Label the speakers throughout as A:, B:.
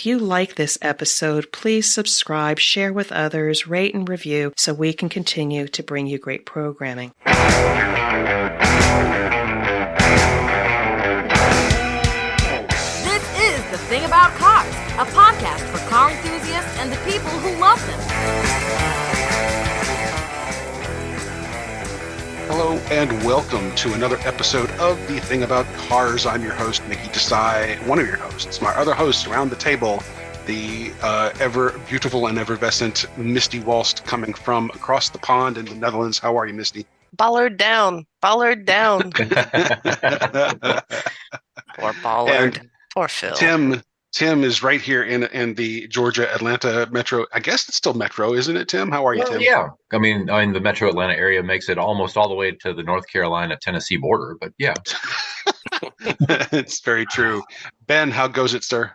A: If you like this episode, please subscribe, share with others, rate and review so we can continue to bring you great programming.
B: This is The Thing About Cars, a podcast for car enthusiasts and the people who love them.
C: Hello and welcome to another episode of The Thing About Cars. I'm your host, Mickey Desai, one of your hosts. My other host around the table, the ever beautiful and effervescent Misty Walst, coming from across the pond in the Netherlands. How are you, Misty?
D: Ballard down. Poor Ballard. Poor Phil.
C: Tim is right here in the Georgia-Atlanta metro. I guess it's still metro, isn't it, Tim? How are you, Tim?
E: Yeah. I mean, the metro Atlanta area makes it almost all the way to the North Carolina-Tennessee border, but yeah.
C: It's very true. Ben, how goes it, sir?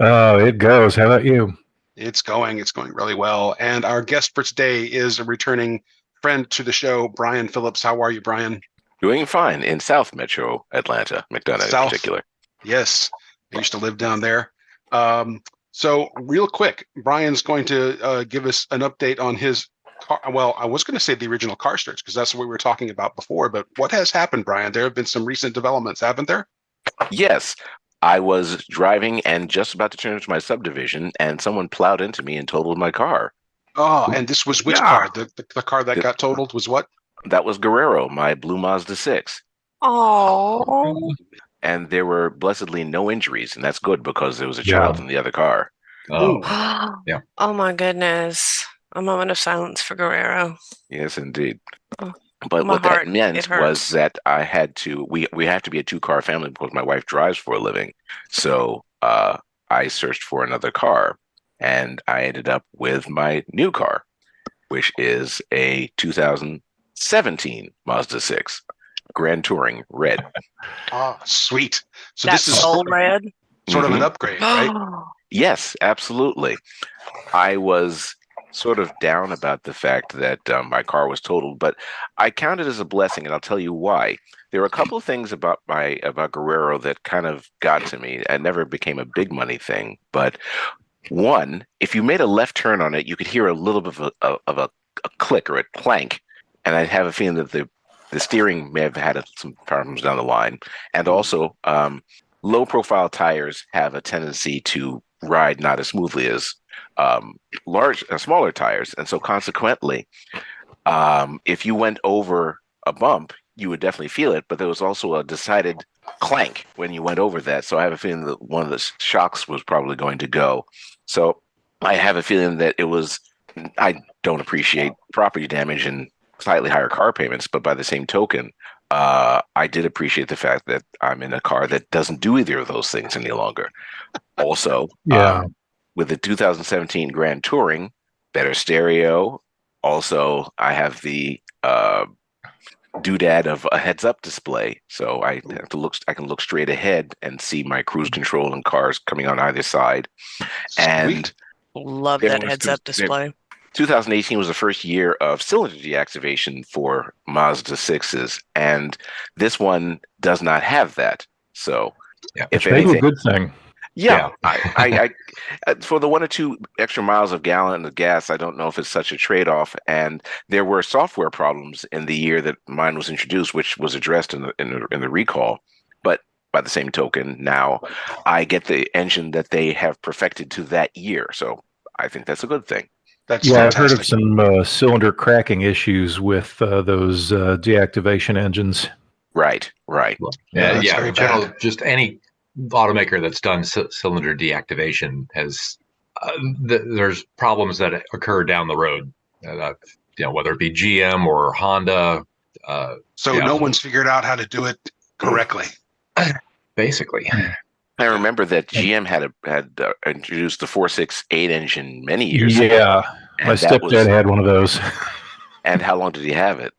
F: Oh, it goes. How about you?
C: It's going really well. And our guest for today is a returning friend to the show, Brian Phillips. How are you, Brian?
G: Doing fine in South Metro Atlanta, McDonough in particular. Yes.
C: I used to live down there. So real quick, Brian's going to give us an update on his car. Well, I was going to say the original car search because that's what we were talking about before. But what has happened, Brian? There have been some recent developments, haven't there?
G: Yes. I was driving and just about to turn into my subdivision, and someone plowed into me and totaled my car.
C: Oh, and this was which car? The car that got totaled was what?
G: That was Guerrero, my blue Mazda 6.
D: Oh.
G: And there were blessedly no injuries, and that's good because there was a child in the other car.
E: Oh,
D: yeah. Oh my goodness. A moment of silence for Guerrero.
G: Yes, indeed.
D: Oh,
G: but what that meant was that I had to, we have to be a two-car family because my wife drives for a living. So I searched for another car, and I ended up with my new car, which is a 2017 Mazda 6. Grand Touring Red.
C: Oh, sweet. So
D: that's
C: this is
D: soul red?
C: Sort of an upgrade, right?
G: Yes, absolutely. I was sort of down about the fact that my car was totaled, but I count it as a blessing, and I'll tell you why. There were a couple of things about Guerrero that kind of got to me. It never became a big money thing, but one, if you made a left turn on it, you could hear a little bit of a click or a clank, and I have a feeling that the steering may have had some problems down the line. And also, low-profile tires have a tendency to ride not as smoothly as smaller tires. And so consequently, if you went over a bump, you would definitely feel it. But there was also a decided clank when you went over that. So I have a feeling that one of the shocks was probably going to go. So I have a feeling that I don't appreciate property damage and slightly higher car payments, but by the same token, I did appreciate the fact that I'm in a car that doesn't do either of those things any longer. Also, with the 2017 Grand Touring, better stereo. Also, I have the doodad of a heads-up display, so I can look straight ahead and see my cruise control and cars coming on either side. And
D: love that heads-up display.
G: 2018 was the first year of cylinder deactivation for Mazda 6s, and this one does not have that. So, if anything,
F: a good thing.
G: Yeah. I for the 1 or 2 extra miles of gallon of gas, I don't know if it's such a trade-off. And there were software problems in the year that mine was introduced, which was addressed in the recall. But by the same token, now I get the engine that they have perfected to that year. So I think that's a good thing.
C: That's
F: fantastic. I've heard of some cylinder cracking issues with those deactivation engines.
G: Right.
E: In general, just any automaker that's done cylinder deactivation has there's problems that occur down the road. Whether it be GM or Honda.
C: No one's figured out how to do it correctly.
E: Basically.
G: I remember that GM had introduced the 468 engine many years ago.
F: Yeah, my stepdad had one of those.
G: And how long did he have it?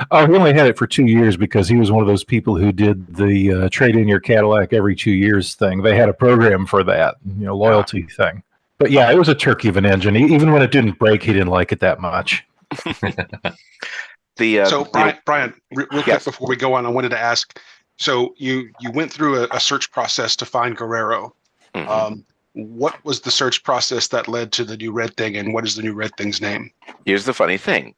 F: Oh, he only had it for 2 years because he was one of those people who did the trade in your Cadillac every 2 years thing. They had a program for that, loyalty thing. But yeah, it was a turkey of an engine. Even when it didn't break, he didn't like it that much.
C: Brian, real quick before we go on, I wanted to ask. So you went through a search process to find Guerrero.
G: Mm-hmm.
C: what was the search process that led to the new red thing, and what is the new red thing's name?
G: Here's the funny thing.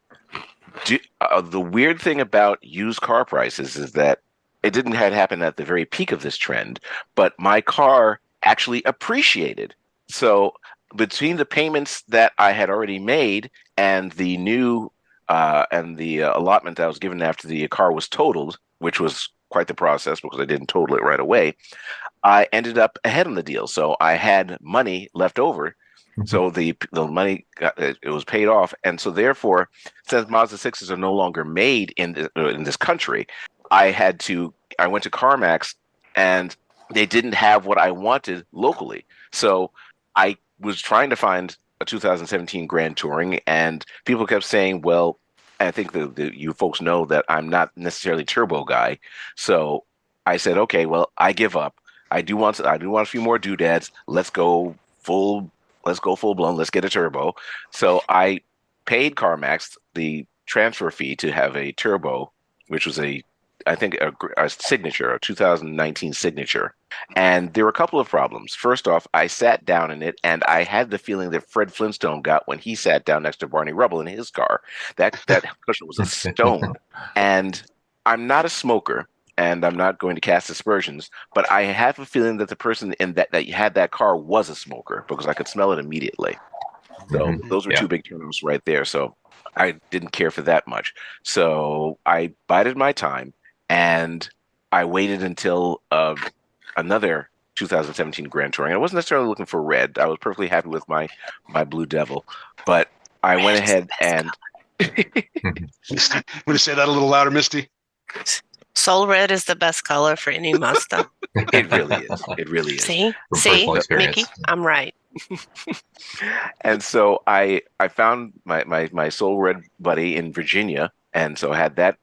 G: The weird thing about used car prices is that it didn't happen at the very peak of this trend, but my car actually appreciated. So between the payments that I had already made and the new allotment that I was given after the car was totaled, which was quite the process because I didn't total it right away, I ended up ahead on the deal. So I had money left over. So the money it was paid off, and so therefore, since Mazda 6s are no longer made in this country, I went to CarMax, and they didn't have what I wanted locally. So I was trying to find a 2017 Grand Touring, and people kept saying, "Well," I think you folks know that I'm not necessarily turbo guy. So I said, "Okay, well, I give up. I do want a few more doodads. Let's go full blown. Let's get a turbo." So I paid CarMax the transfer fee to have a turbo, which was a signature, a 2019 signature. And there were a couple of problems. First off, I sat down in it, and I had the feeling that Fred Flintstone got when he sat down next to Barney Rubble in his car. That cushion was a stone. And I'm not a smoker, and I'm not going to cast aspersions, but I have a feeling that the person in that had that car was a smoker because I could smell it immediately. So those were two big turnovers right there. So I didn't care for that much. So I bided my time, and I waited until another 2017 Grand Touring. I wasn't necessarily looking for red. I was perfectly happy with my Blue Devil, but I went ahead and...
C: Misty, I'm going to say that a little louder, Misty.
D: Soul red is the best color for any Mazda.
G: It really is. It really is.
D: See, Mickey, I'm right.
G: And so I found my Soul Red buddy in Virginia, and so had that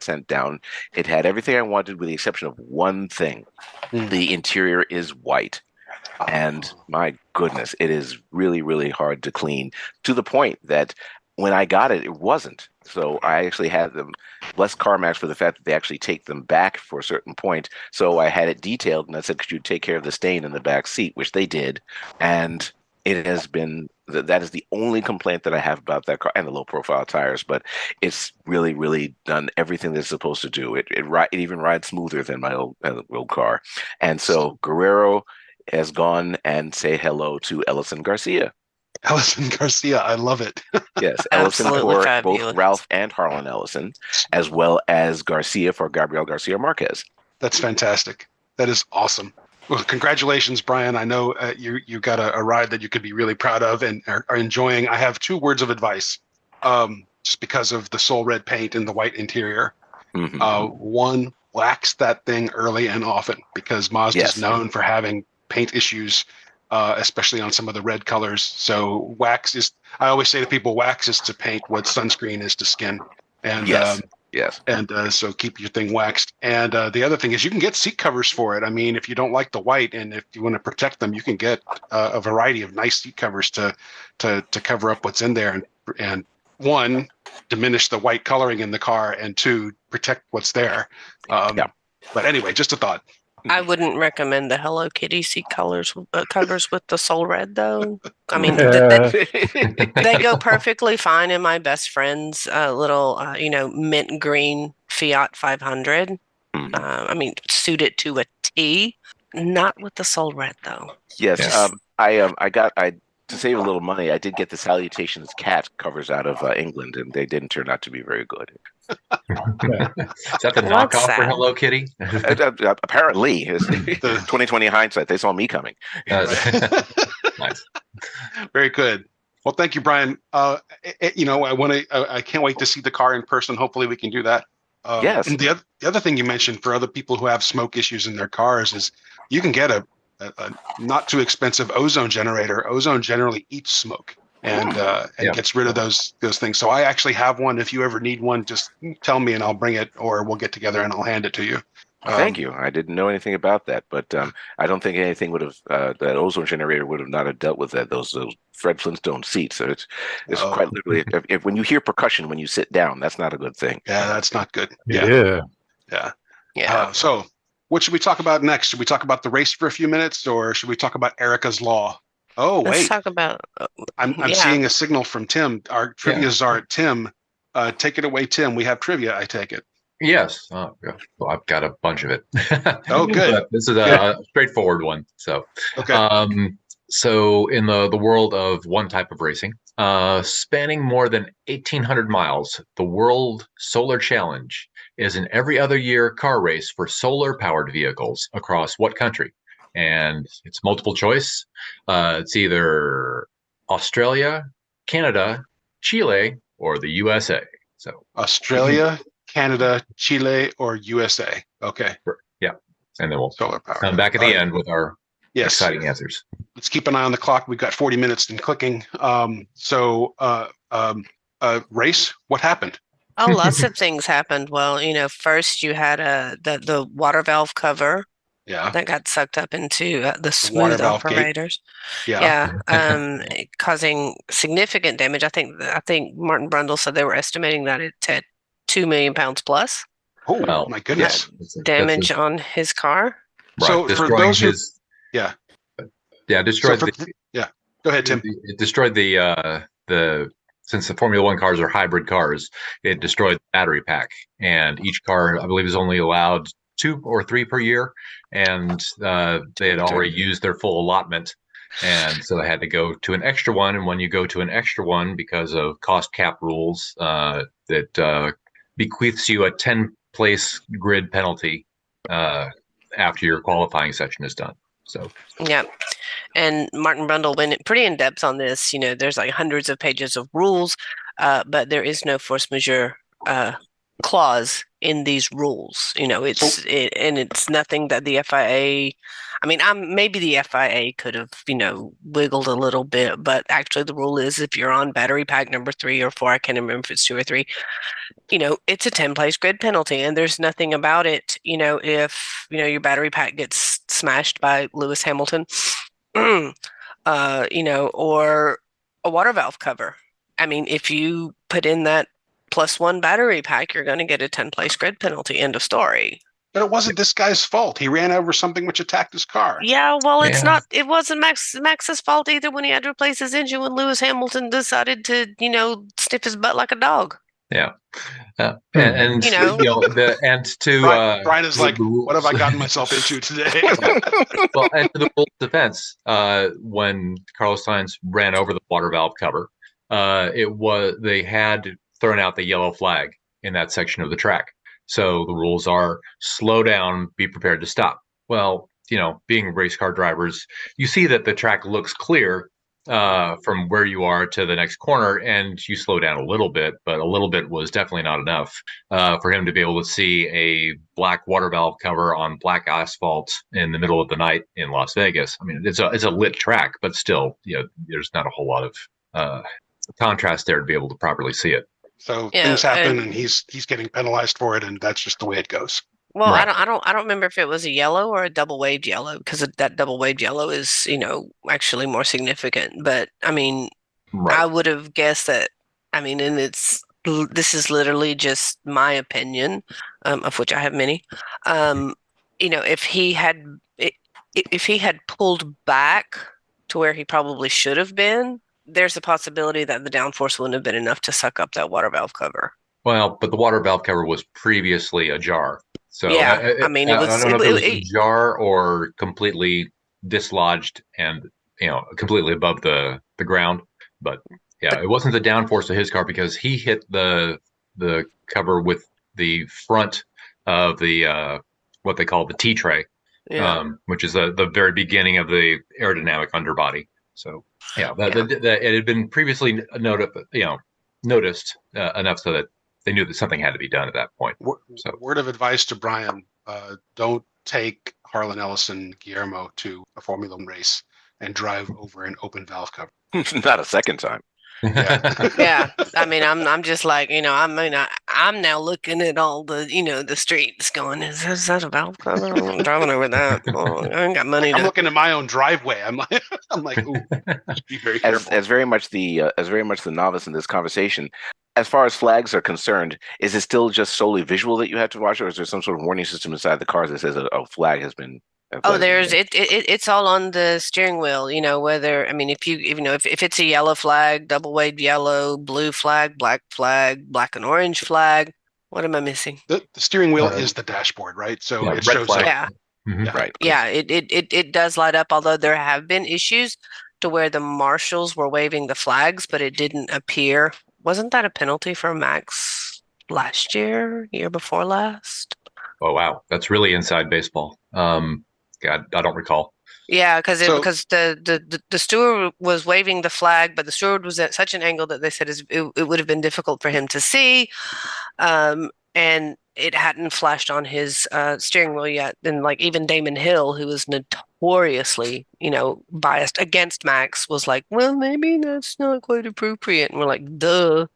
G: sent down. It had everything I wanted with the exception of one thing. The interior is white. And my goodness, it is really, really hard to clean, to the point that when I got it, it wasn't. So I actually had them, bless CarMax for the fact that they actually take them back for a certain point. So I had it detailed, and I said, could you take care of the stain in the back seat, which they did. And it has been, that is the only complaint that I have about that car, and the low profile tires, but it's really, really done everything that it's supposed to do. It even rides smoother than my old car. And so Guerrero has gone and say hello to Ellison Garcia.
C: Ellison Garcia, I love it.
G: Yes, Ellison for both Ralph and Harlan Ellison, as well as Garcia for Gabriel Garcia Marquez.
C: That's fantastic. That is awesome. Well, congratulations, Brian. I know you got a ride that you could be really proud of and are enjoying. I have 2 words of advice, just because of the Soul Red paint and the white interior. One, wax that thing early and often, because Mazda is known for having paint issues, especially on some of the red colors. So I always say to people, wax is to paint what sunscreen is to skin. And so keep your thing waxed. And the other thing is you can get seat covers for it. I mean, if you don't like the white and if you want to protect them, you can get a variety of nice seat covers to cover up what's in there. And one, diminish the white coloring in the car, and 2, protect what's there. But anyway, just a thought.
D: I wouldn't recommend the Hello Kitty seat covers with the Soul Red, though. I mean, they go perfectly fine in my best friend's little, mint green Fiat 500. I mean, suit it to a T. Not with the Soul Red, though.
G: Yes, to save a little money, I did get the Salutations cat covers out of England, and they didn't turn out to be very good.
E: Is that the knockoff for Hello Kitty?
G: Apparently, the 2020 hindsight, they saw me coming.
E: Nice.
C: Very good. Well, thank you, Brian. I can't wait to see the car in person. Hopefully, we can do that.
G: Yes.
C: And the other thing you mentioned for other people who have smoke issues in their cars is you can get a not too expensive ozone generator. Ozone generally eats smoke and gets rid of those things. So I actually have one. If you ever need one, just tell me and I'll bring it, or we'll get together and I'll hand it to you.
G: Thank you. I didn't know anything about that, but I don't think anything would have that ozone generator would have not have dealt with that. Those Fred Flintstone seats. So it's quite literally. If when you hear percussion when you sit down, that's not a good thing.
C: Yeah, that's not good.
F: Yeah.
C: So What should we talk about next? Should we talk about the race for a few minutes, or should we talk about Erica's Law? Oh,
D: Let's
C: wait.
D: talk about.
C: I'm seeing a signal from Tim, our trivia czar, Tim. Take it away, Tim. We have trivia, I take it.
E: Yes. Well, I've got a bunch of it.
C: Oh, good.
E: This is a straightforward one. So,
C: okay.
E: So in the world of one type of racing, spanning more than 1,800 miles, the World Solar Challenge is an every other year car race for solar-powered vehicles across what country? And it's multiple choice. It's either Australia, Canada, Chile, or the USA. So
C: Australia, Canada, Chile, or USA. Okay.
E: Yeah. And then we'll
C: solar power.
E: Come back at the end with our exciting answers.
C: Let's keep an eye on the clock. We've got 40 minutes and clicking. Race, what happened?
D: Oh, lots of things happened. Well, first you had the water valve cover.
C: Yeah.
D: That got sucked up into the smooth operators.
C: Yeah.
D: Causing significant damage. I think Martin Brundle said they were estimating that it's at 2 million pounds plus.
C: Oh, well, my goodness.
D: Damage on his car.
E: Right. So for those destroyed
C: Go ahead, Tim.
E: It destroyed the since the Formula One cars are hybrid cars, it destroyed the battery pack. And each car, I believe, is only allowed 2 or 3 per year. And they had already used their full allotment. And so they had to go to an extra one. And when you go to an extra one, because of cost cap rules, that bequeaths you a 10-place grid penalty after your qualifying session is done. So
D: yeah. And Martin Brundle went pretty in depth on this. There's like hundreds of pages of rules, but there is no force majeure clause in these rules. It's nothing that the FIA. Maybe the FIA could have, wiggled a little bit, but actually the rule is if you're on battery pack number 3 or 4, I can't remember if it's 2 or 3, it's a 10-place grid penalty, and there's nothing about it. If, your battery pack gets smashed by Lewis Hamilton, or a water valve cover. If you put in that +1 battery pack, you're going to get a 10-place grid penalty. End of story.
C: But it wasn't this guy's fault. He ran over something which attacked his car.
D: Yeah, well, it wasn't Max's fault either when he had to replace his engine when Lewis Hamilton decided to, sniff his butt like a dog.
E: Yeah.
C: Brian is like, what have I gotten myself into today?
E: Well, and to the Bulls' defense, when Carlos Sainz ran over the water valve cover, they had thrown out the yellow flag in that section of the track. So the rules are slow down, be prepared to stop. Well, being race car drivers, you see that the track looks clear from where you are to the next corner, and you slow down a little bit, but a little bit was definitely not enough for him to be able to see a black water valve cover on black asphalt in the middle of the night in Las Vegas. It's a lit track, but still, there's not a whole lot of contrast there to be able to properly see it.
C: So things happen, and he's getting penalized for it, and that's just the way it goes.
D: Well, right. I don't remember if it was a yellow or a double waved yellow, because that double waved yellow is actually more significant. But right. I would have guessed that. And this is literally just my opinion, of which I have many. If he had pulled back to where he probably should have been, there's a possibility that the downforce wouldn't have been enough to suck up that water valve cover.
E: Well, but the water valve cover was previously ajar. So
D: yeah,
E: I don't know if it was ajar or completely dislodged and completely above the ground. But yeah, it wasn't the downforce of his car because he hit the cover with the front of the what they call the T tray, which is the very beginning of the aerodynamic underbody. So yeah, that it had been previously noticed enough so that they knew that something had to be done at that point. So,
C: word of advice to Brian: don't take Harlan Ellison Guillermo to a Formula One race and drive over an open valve cover.
G: Not a second time.
D: Yeah. I'm just like, I'm now looking at all the, the streets going, is that a valve cover? I'm driving over that. Oh, I ain't got money.
C: I'm looking at my own driveway. I'm like, ooh, be very careful.
G: As very much the novice in this conversation, As far as flags are concerned, is it still just solely visual that you have to watch, or is there some sort of warning system inside the car that says a flag has been?
D: It's all on the steering wheel. Whether if it's a yellow flag, double wave yellow, blue flag, black and orange flag. What am I missing?
C: The steering wheel is the dashboard, right? So it shows
E: flag.
C: up.
D: Yeah.
E: Mm-hmm.
G: Right.
D: Yeah, it does light up, although there have been issues to where the marshals were waving the flags, but it didn't appear. Wasn't that a penalty for Max last year before last?
E: Oh, wow. That's really inside baseball. God, I don't recall.
D: Yeah, because the steward was waving the flag, but the steward was at such an angle that they said it would have been difficult for him to see. And it hadn't flashed on his steering wheel yet. And like even Damon Hill, who was notoriously, biased against Max, was like, well, maybe that's not quite appropriate. And we're like, duh.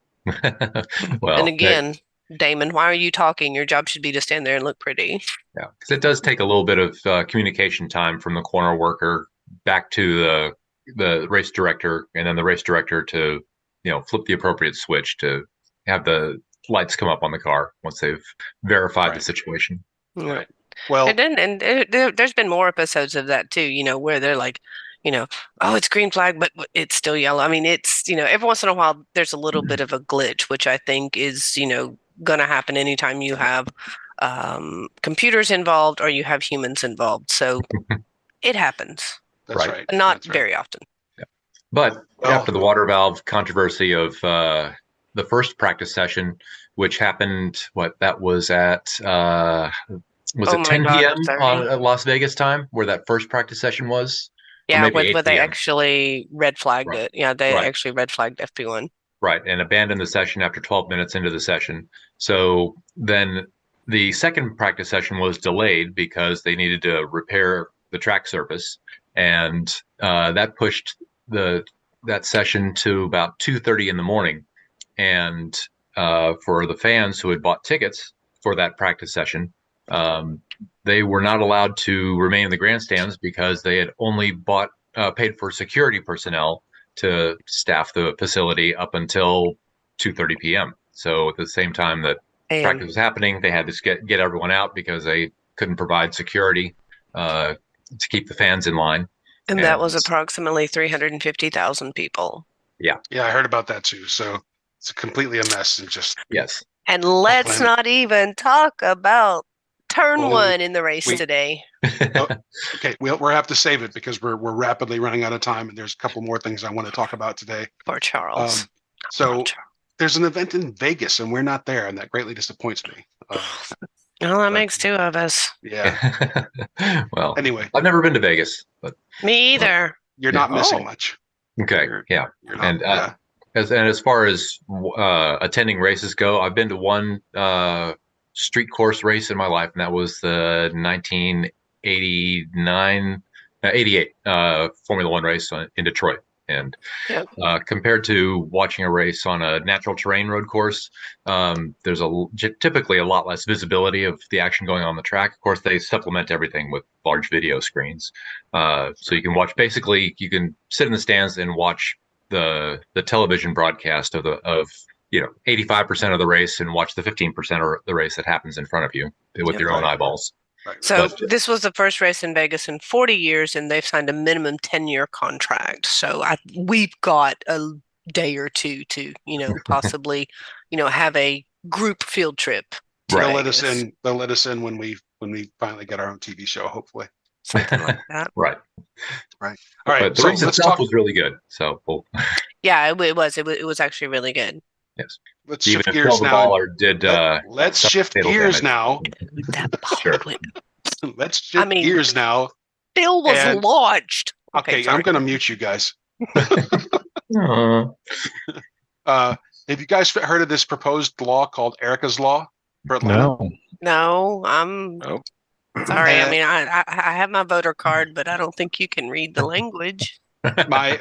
E: Well,
D: and again, Damon, why are you talking? Your job should be to stand there and look pretty.
E: Yeah, because it does take a little bit of communication time from the corner worker back to the race director, and then the race director to, flip the appropriate switch to have the lights come up on the car once they've verified the situation.
C: Right. Well,
D: and there's been more episodes of that too, where they're like, oh, it's green flag, but it's still yellow. I mean, it's, every once in a while there's a little bit of a glitch, which I think is, going to happen anytime you have computers involved or you have humans involved. So it happens.
C: That's right.
D: Not very often.
E: Yeah. But after the water valve controversy of the first practice session, which happened, that was at, was it 10 p.m. on Las Vegas time where that first practice session was?
D: Yeah, where they actually red flagged it. Yeah, they actually red flagged FP1.
E: Right, and abandoned the session after 12 minutes into the session. So then the second practice session was delayed because they needed to repair the track surface, and that pushed that session to about 2:30 in the morning. And for the fans who had bought tickets for that practice session, they were not allowed to remain in the grandstands because they had only paid for security personnel to staff the facility up until 2:30 p.m. So at the same time that practice was happening, they had to get everyone out because they couldn't provide security to keep the fans in line.
D: And that was approximately 350,000 people.
E: Yeah.
C: Yeah, I heard about that too. So it's completely a mess and just
E: yes.
D: And let's not even talk about turn one in the race today.
C: Okay, we'll have to save it because we're rapidly running out of time, and there's a couple more things I want to talk about today.
D: Poor Charles.
C: There's an event in Vegas, and we're not there, and that greatly disappoints me.
D: That makes two of us.
C: Yeah.
E: Well,
C: anyway,
E: I've never been to Vegas, but
D: me either.
C: You're not missing much.
E: Okay.
C: You're not,
E: as far as attending races go, I've been to one street course race in my life, and that was the 1988 Formula One race in Detroit. And compared to watching a race on a natural terrain road course, there's typically a lot less visibility of the action going on the track. Of course, they supplement everything with large video screens, so you can watch. Basically, you can sit in the stands and watch the television broadcast of 85% of the race and watch the 15% of the race that happens in front of you with your own eyeballs.
C: Right.
D: So this was the first race in Vegas in 40 years, and they've signed a minimum 10-year contract. So we've got a day or two to, possibly, have a group field trip.
C: They'll let us in. They'll let us in when we finally get our own TV show, hopefully.
D: Something like that.
E: Right.
C: All right.
E: But the race itself was really good. So
D: yeah, it was actually really good.
E: Yes.
C: Let's shift gears now. Let's shift gears now.
E: Sure.
C: Let's shift gears now.
D: Bill was launched.
C: Okay, I'm going to mute you guys. Have you guys heard of this proposed law called Erica's Law for Atlanta?
D: No, I'm sorry. I mean, I have my voter card, but I don't think you can read the language.
C: My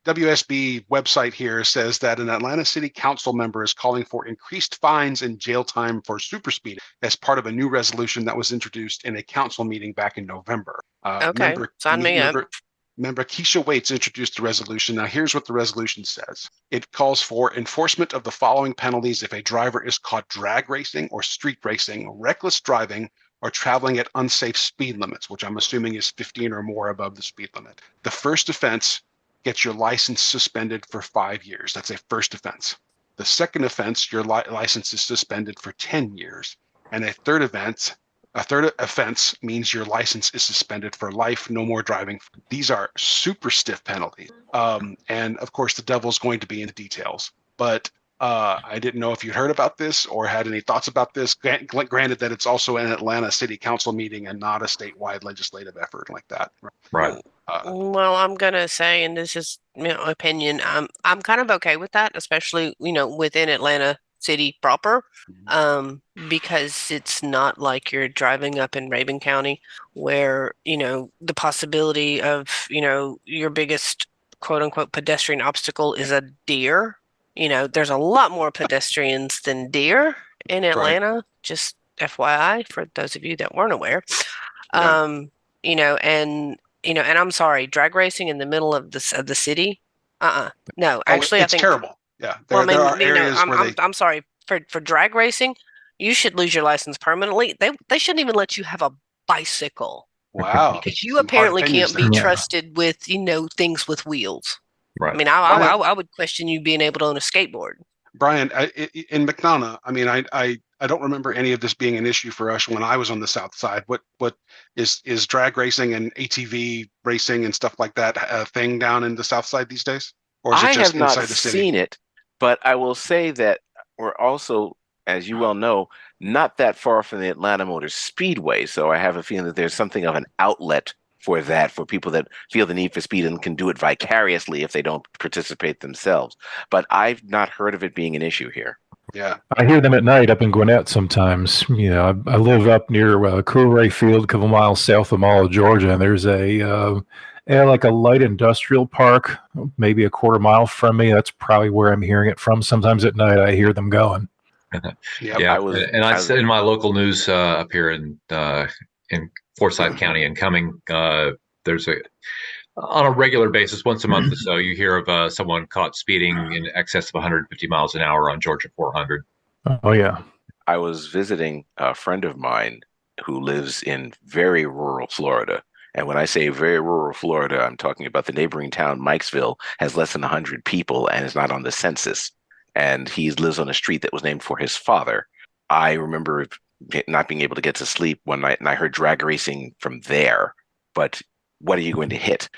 C: WSB website here says that an Atlanta City Council member is calling for increased fines and jail time for super speeding as part of a new resolution that was introduced in a council meeting back in November.
D: Sign me up.
C: Member Keisha Waits introduced the resolution. Now, here's what the resolution says. It calls for enforcement of the following penalties if a driver is caught drag racing or street racing, reckless driving, or traveling at unsafe speed limits, which I'm assuming is 15 or more above the speed limit. The first offense gets your license suspended for 5 years. That's a first offense. The second offense, your license is suspended for 10 years. And a third offense means your license is suspended for life, no more driving. These are super stiff penalties. And of course, the devil's going to be in the details. But I didn't know if you'd heard about this or had any thoughts about this. Granted that it's also an Atlanta City Council meeting and not a statewide legislative effort like that.
E: Right.
D: Well, I'm gonna say, and this is opinion. I'm kind of okay with that, especially within Atlanta City proper, because it's not like you're driving up in Rabun County where the possibility of your biggest quote unquote pedestrian obstacle is a deer. There's a lot more pedestrians than deer in Atlanta. Right. Just FYI for those of you that weren't aware. Yeah. And I'm sorry, drag racing in the middle of the city. No, actually, I think
C: it's terrible. Yeah,
D: there are areas where I'm sorry for drag racing. You should lose your license permanently. They shouldn't even let you have a bicycle.
C: Wow,
D: because you apparently can't be trusted with things with wheels.
E: Right.
D: I mean, I would question you being able to own a skateboard.
C: Brian, in McDonough, I mean, I don't remember any of this being an issue for us when I was on the South Side. What is drag racing and ATV racing and stuff like that a thing down in the South Side these days? Or is it just inside the city?
G: I have not seen it, but I will say that we're also, as you well know, not that far from the Atlanta Motor Speedway. So I have a feeling that there's something of an outlet for that, for people that feel the need for speed and can do it vicariously if they don't participate themselves. But I've not heard of it being an issue here.
C: Yeah,
F: I hear them at night up in Gwinnett sometimes. I live up near Coolray Field, a couple miles south of Mall of Georgia, and there's like a light industrial park, maybe a quarter mile from me. That's probably where I'm hearing it from. Sometimes at night I hear them going.
C: Yep.
E: Yeah, I said in my local news up here in Forsyth County and Cumming, there's on a regular basis, once a month or so, you hear of someone caught speeding in excess of 150 miles an hour on Georgia 400.
F: Oh, yeah.
G: I was visiting a friend of mine who lives in very rural Florida. And when I say very rural Florida, I'm talking about the neighboring town, Mikesville, has less than 100 people and is not on the census. And he lives on a street that was named for his father. I remember not being able to get to sleep one night, and I heard drag racing from there. But what are you going to hit?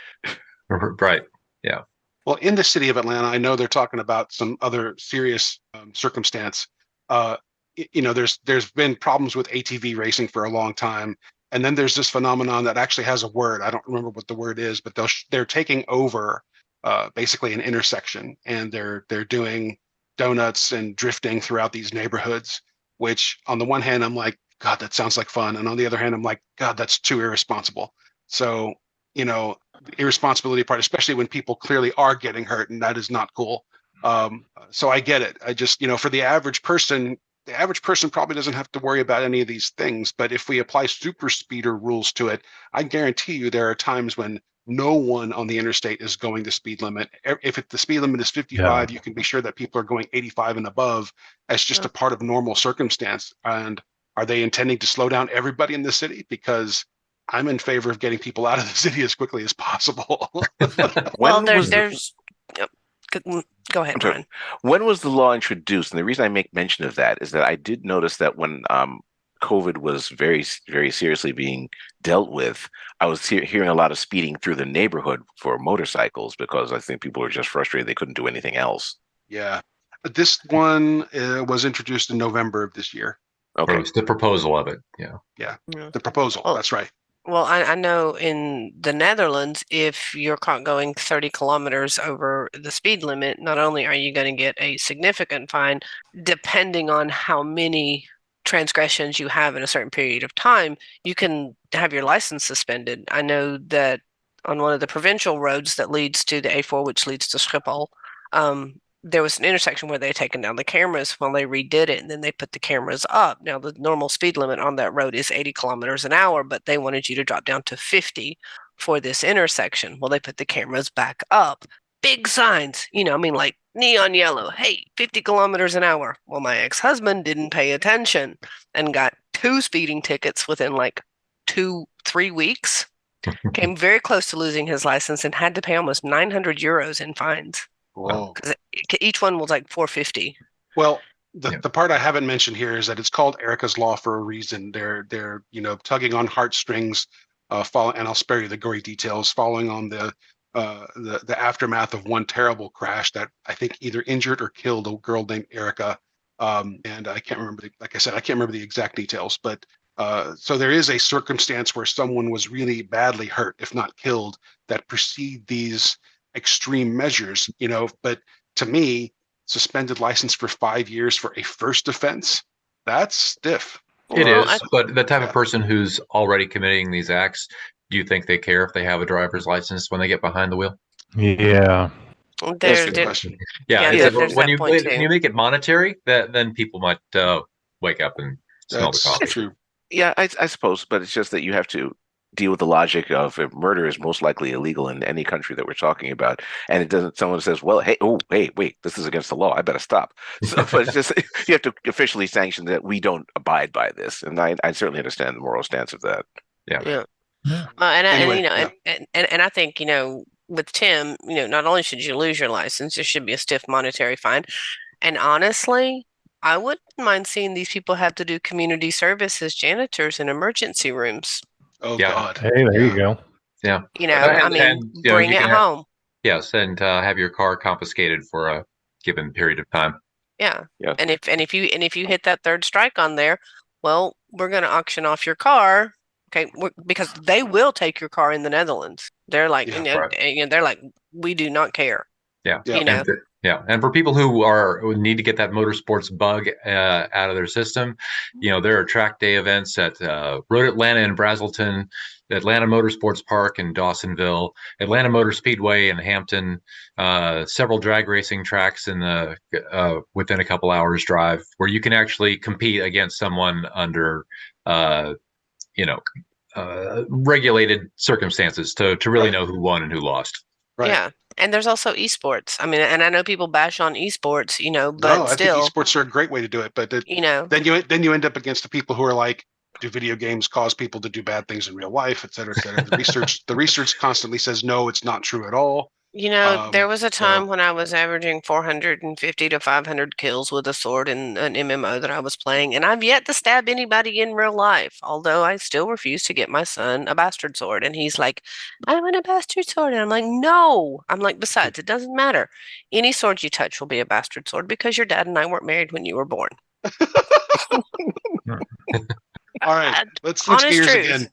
E: Right. Yeah.
C: Well, in the city of Atlanta, I know they're talking about some other serious circumstance. There's been problems with ATV racing for a long time. And then there's this phenomenon that actually has a word. I don't remember what the word is, but they're taking over basically an intersection, and they're doing donuts and drifting throughout these neighborhoods, which on the one hand, I'm like, God, that sounds like fun. And on the other hand, I'm like, God, that's too irresponsible. So, the irresponsibility part, especially when people clearly are getting hurt, and that is not cool. So I get it. I just, for the average person probably doesn't have to worry about any of these things. But if we apply super speeder rules to it, I guarantee you there are times when no one on the interstate is going the speed limit. If the speed limit is 55, you can be sure that people are going 85 and above as just a part of normal circumstance. And are they intending to slow down everybody in the city? Because I'm in favor of getting people out of the city as quickly as possible.
D: Well, there's go ahead, Brian.
G: When was the law introduced? And the reason I make mention of that is that I did notice that when COVID was very, very seriously being dealt with, I was hearing a lot of speeding through the neighborhood for motorcycles because I think people were just frustrated they couldn't do anything else.
C: Yeah. This one was introduced in November of this year.
E: Okay. It's the proposal of it.
C: Yeah. The proposal. That's right.
D: Well, I know in the Netherlands, if you're caught going 30 kilometers over the speed limit, not only are you going to get a significant fine, depending on how many transgressions you have in a certain period of time, you can have your license suspended. I know that on one of the provincial roads that leads to the A4, which leads to Schiphol, there was an intersection where they had taken down the cameras while they redid it, and then they put the cameras up. Now, the normal speed limit on that road is 80 kilometers an hour, but they wanted you to drop down to 50, for this intersection. Well, they put the cameras back up. Big signs, like neon yellow. Hey, 50 kilometers an hour. Well, my ex-husband didn't pay attention and got 2 speeding tickets within like 2-3 weeks. Came very close to losing his license and had to pay almost 900 euros in fines.
C: Whoa.
D: Because each one was like 450.
C: Well, the part I haven't mentioned here is that it's called Erica's Law for a reason. They're tugging on heartstrings, and I'll spare you the gory details, following on the aftermath of one terrible crash that I think either injured or killed a girl named Erica. And I can't remember, like I said, I can't remember the exact details, but so there is a circumstance where someone was really badly hurt, if not killed, that precede these extreme measures, but to me, suspended license for 5 years for a first offense, that's stiff.
E: It is, but the type of person who's already committing these acts, do you think they care if they have a driver's license when they get behind the wheel?
F: Yeah.
D: There's a good question.
E: When you make it monetary, then people might wake up and smell the coffee.
C: True.
G: Yeah, I suppose, but it's just that you have to deal with the logic of murder is most likely illegal in any country that we're talking about, and it doesn't. Someone says, "Well, hey, wait, this is against the law. I better stop." So, but it's just you have to officially sanction that we don't abide by this, and I certainly understand the moral stance of that.
D: Yeah.
C: Anyway,
D: and I think with Tim, not only should you lose your license, there should be a stiff monetary fine, and honestly, I wouldn't mind seeing these people have to do community service as janitors in emergency rooms.
C: Oh, God.
F: Hey, there you go.
E: Yeah.
D: Bring it home.
E: Yes, and have your car confiscated for a given period of time.
D: Yeah. And if you hit that third strike on there, well, we're going to auction off your car. Okay, because they will take your car in the Netherlands. They're like, they're like, we do not care.
E: Yeah. And for people who need to get that motorsports bug out of their system, there are track day events at Road Atlanta in Brazelton, Atlanta Motorsports Park in Dawsonville, Atlanta Motor Speedway in Hampton, several drag racing tracks in within a couple hours drive where you can actually compete against someone under regulated circumstances to really know who won and who lost.
C: Right.
D: Yeah. And there's also esports. I mean, and I know people bash on esports, but still,
C: I think esports are a great way to do it. But then you end up against the people who are like, do video games cause people to do bad things in real life, et cetera, et cetera. The research constantly says no, it's not true at all.
D: There was a time when I was averaging 450 to 500 kills with a sword in an MMO that I was playing, and I've yet to stab anybody in real life, although I still refuse to get my son a bastard sword. And he's like, I want a bastard sword. And I'm like, no. I'm like, besides, it doesn't matter. Any sword you touch will be a bastard sword because your dad and I weren't married when you were born.
C: All right, let's switch gears again.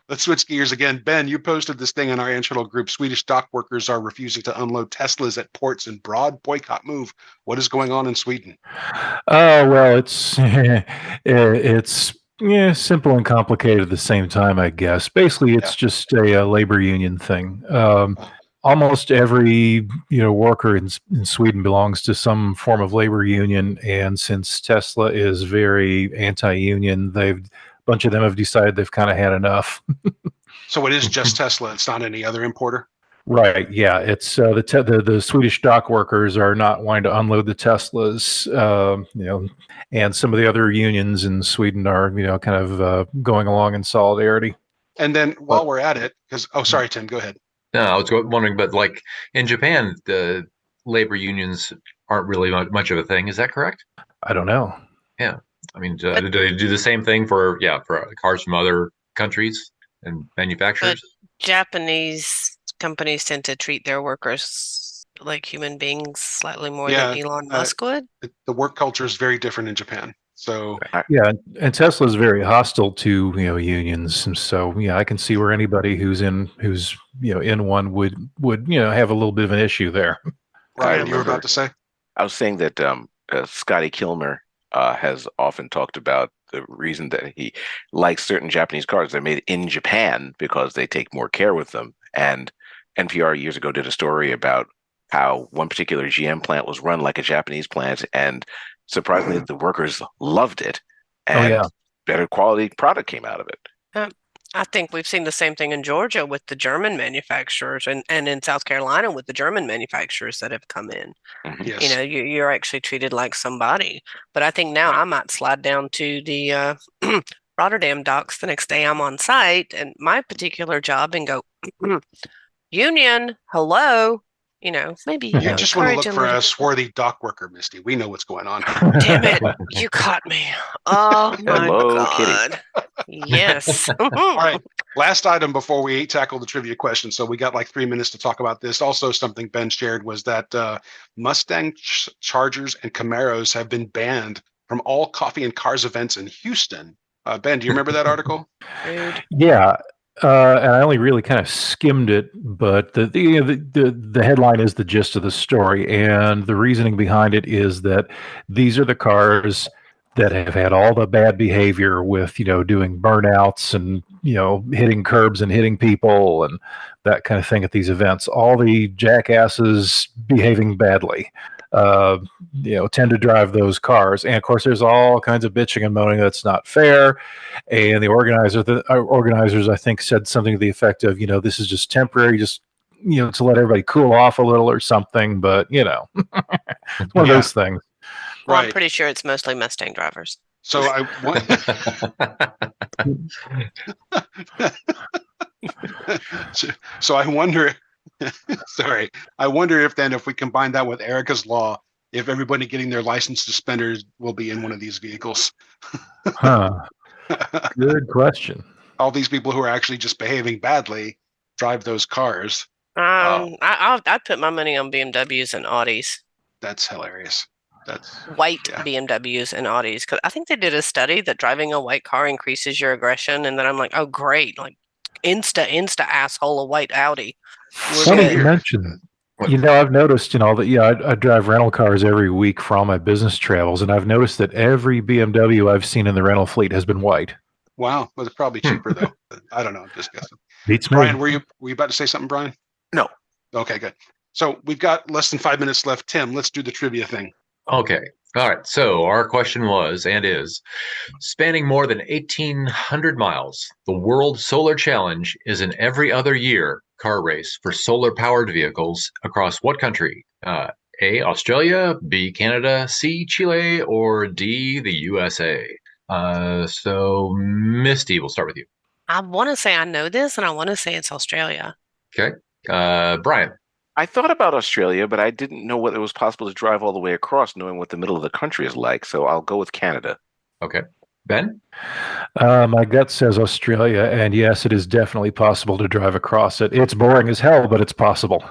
C: Let's switch gears again. Ben, you posted this thing in our internal group. Swedish dock workers are refusing to unload Teslas at ports in broad boycott move. What is going on in Sweden?
F: Well, it's simple and complicated at the same time, I guess. Basically, it's just a labor union thing. Almost every worker in Sweden belongs to some form of labor union, and since Tesla is very anti-union, a bunch of them have decided they've kind of had enough.
C: So it is just Tesla. It's not any other importer?
F: Right. Yeah. It's the Swedish dock workers are not wanting to unload the Teslas, and some of the other unions in Sweden are, kind of going along in solidarity.
C: And then while we're at it, sorry, Tim, go ahead.
E: No, I was wondering, but like in Japan, the labor unions aren't really much of a thing. Is that correct?
F: I don't know.
E: Yeah. I mean, do they do the same thing for cars from other countries and manufacturers?
D: But Japanese companies tend to treat their workers like human beings slightly more than Elon Musk would.
C: The work culture is very different in Japan. So
F: and Tesla is very hostile to unions, and so I can see where anybody who's in one would have a little bit of an issue there.
C: Ryan, you were about to say?
G: I was saying that Scotty Kilmer has often talked about the reason that he likes certain Japanese cars. They're made in Japan because they take more care with them. And NPR years ago did a story about how one particular GM plant was run like a Japanese plant, and surprisingly, the workers loved it, and better quality product came out of it.
D: I think we've seen the same thing in Georgia with the German manufacturers and in South Carolina with the German manufacturers that have come in.
C: Yes.
D: You know, you're actually treated like somebody. But I think now I might slide down to the Rotterdam docks the next day I'm on site and my particular job and go, union, hello. You know, maybe
C: you just want to look for a swarthy dock worker, Misty. We know what's going on.
D: Damn it, you caught me. Oh my God. Yes.
C: All right. Last item before we tackle the trivia question. So we got like 3 minutes to talk about this. Also, something Ben shared was that Mustangs, Chargers, and Camaros have been banned from all coffee and cars events in Houston. Ben, do you remember that article?
F: Yeah. And I only really kind of skimmed it, but the headline is the gist of the story, and the reasoning behind it is that these are the cars that have had all the bad behavior with, doing burnouts and, hitting curbs and hitting people and that kind of thing at these events. All the jackasses behaving badly, tend to drive those cars. And of course, there's all kinds of bitching and moaning that's not fair. And the organizers, I think, said something to the effect of, this is just temporary, just, to let everybody cool off a little or something. But, it's one of those things.
D: Well,
C: Right.
D: I'm pretty sure it's mostly Mustang drivers.
C: So I wonder. Sorry, I wonder if we combine that with Erica's law, if everybody getting their license suspenders will be in one of these vehicles.
F: Good question.
C: All these people who are actually just behaving badly drive those cars.
D: I'd put my money on BMWs and Audis.
C: That's hilarious. That's
D: white BMWs and Audis, because I think they did a study that driving a white car increases your aggression, and then I'm like, oh great, like insta asshole a white Audi.
F: Funny you mentioned. I've noticed, that I drive rental cars every week for all my business travels, and I've noticed that every BMW I've seen in the rental fleet has been white.
C: Wow, well, it's probably cheaper though. I don't know. I'm just guessing.
F: Beats me.
C: Brian, were you about to say something, Brian?
G: No.
C: Okay, good. So we've got less than 5 minutes left. Tim, let's do the trivia thing.
E: Okay. All right. So our question was and is, spanning more than 1,800 miles, the World Solar Challenge is an every other year car race for solar-powered vehicles across what country? A, Australia, B, Canada, C, Chile, or D, the USA? So Misty, we'll start with you.
D: I want to say I know this, and I want to say it's Australia.
E: Okay. Brian.
G: I thought about Australia, but I didn't know whether it was possible to drive all the way across, knowing what the middle of the country is like. So I'll go with Canada.
E: Okay. Ben?
F: My gut says Australia, and yes, it is definitely possible to drive across it. It's boring as hell, but it's possible.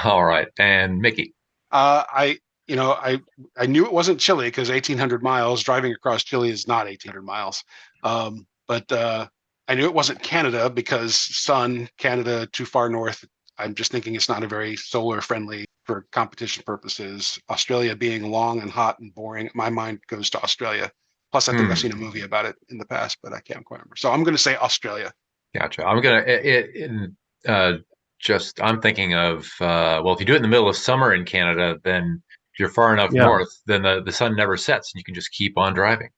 E: All right. And Mickey?
C: I knew it wasn't Chile because 1,800 miles, driving across Chile is not 1,800 miles. But I knew it wasn't Canada because Canada, too far north. I'm just thinking it's not a very solar friendly for competition purposes. Australia being long and hot and boring, my mind goes to Australia. Plus, I think I've seen a movie about it in the past, but I can't quite remember. So I'm going to say Australia.
E: Gotcha. I'm I'm thinking of, if you do it in the middle of summer in Canada, then if you're far enough north, then the sun never sets and you can just keep on driving.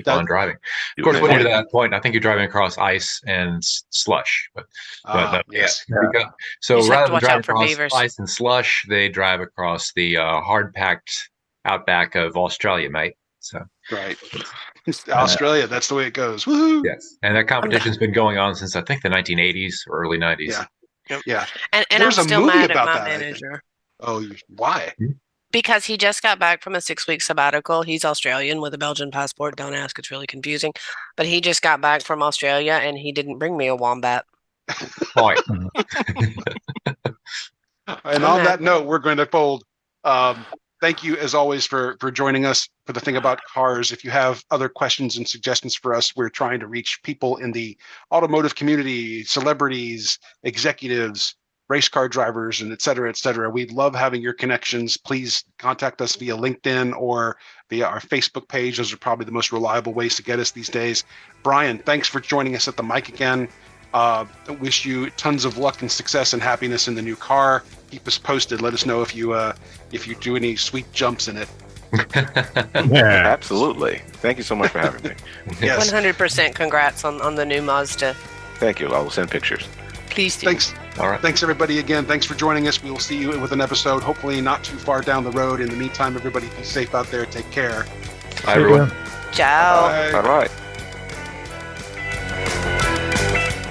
E: On driving. Of course, when you're to that point, I think you're driving across ice and slush.
C: Yes.
E: So rather than driving across ice and slush, they drive across the hard-packed outback of Australia, mate. So
C: right, Australia. That's the way it goes. Woohoo!
E: Yes, and that competition's been going on since I think the 1980s or early 90s.
C: Yeah.
D: And I'm still mad at my manager.
C: Oh, why?
D: Because he just got back from a 6-week sabbatical. He's Australian with a Belgian passport. Don't ask. It's really confusing. But he just got back from Australia and he didn't bring me a Wombat.
E: Right.
C: And on that note, we're going to fold. Thank you, as always, for joining us for the thing about cars. If you have other questions and suggestions for us, we're trying to reach people in the automotive community, celebrities, executives, race car drivers, and et cetera, et cetera. We'd love having your connections. Please contact us via LinkedIn or via our Facebook page. Those are probably the most reliable ways to get us these days. Brian, thanks for joining us at the mic again. Wish you tons of luck and success and happiness in the new car. Keep us posted. Let us know if you do any sweet jumps in it.
G: Absolutely. Thank you so much for having me.
C: Yes.
D: 100% congrats on the new Mazda.
G: Thank you. I will send pictures.
D: Please do.
C: Thanks.
E: All right.
C: Thanks, everybody, again. Thanks for joining us. We will see you with an episode, hopefully not too far down the road. In the meantime, everybody be safe out there. Take care.
E: Bye, everyone.
D: Ciao.
C: Bye.
G: All right.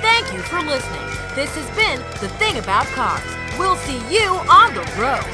B: Thank you for listening. This has been The Thing About Cars. We'll see you on the road.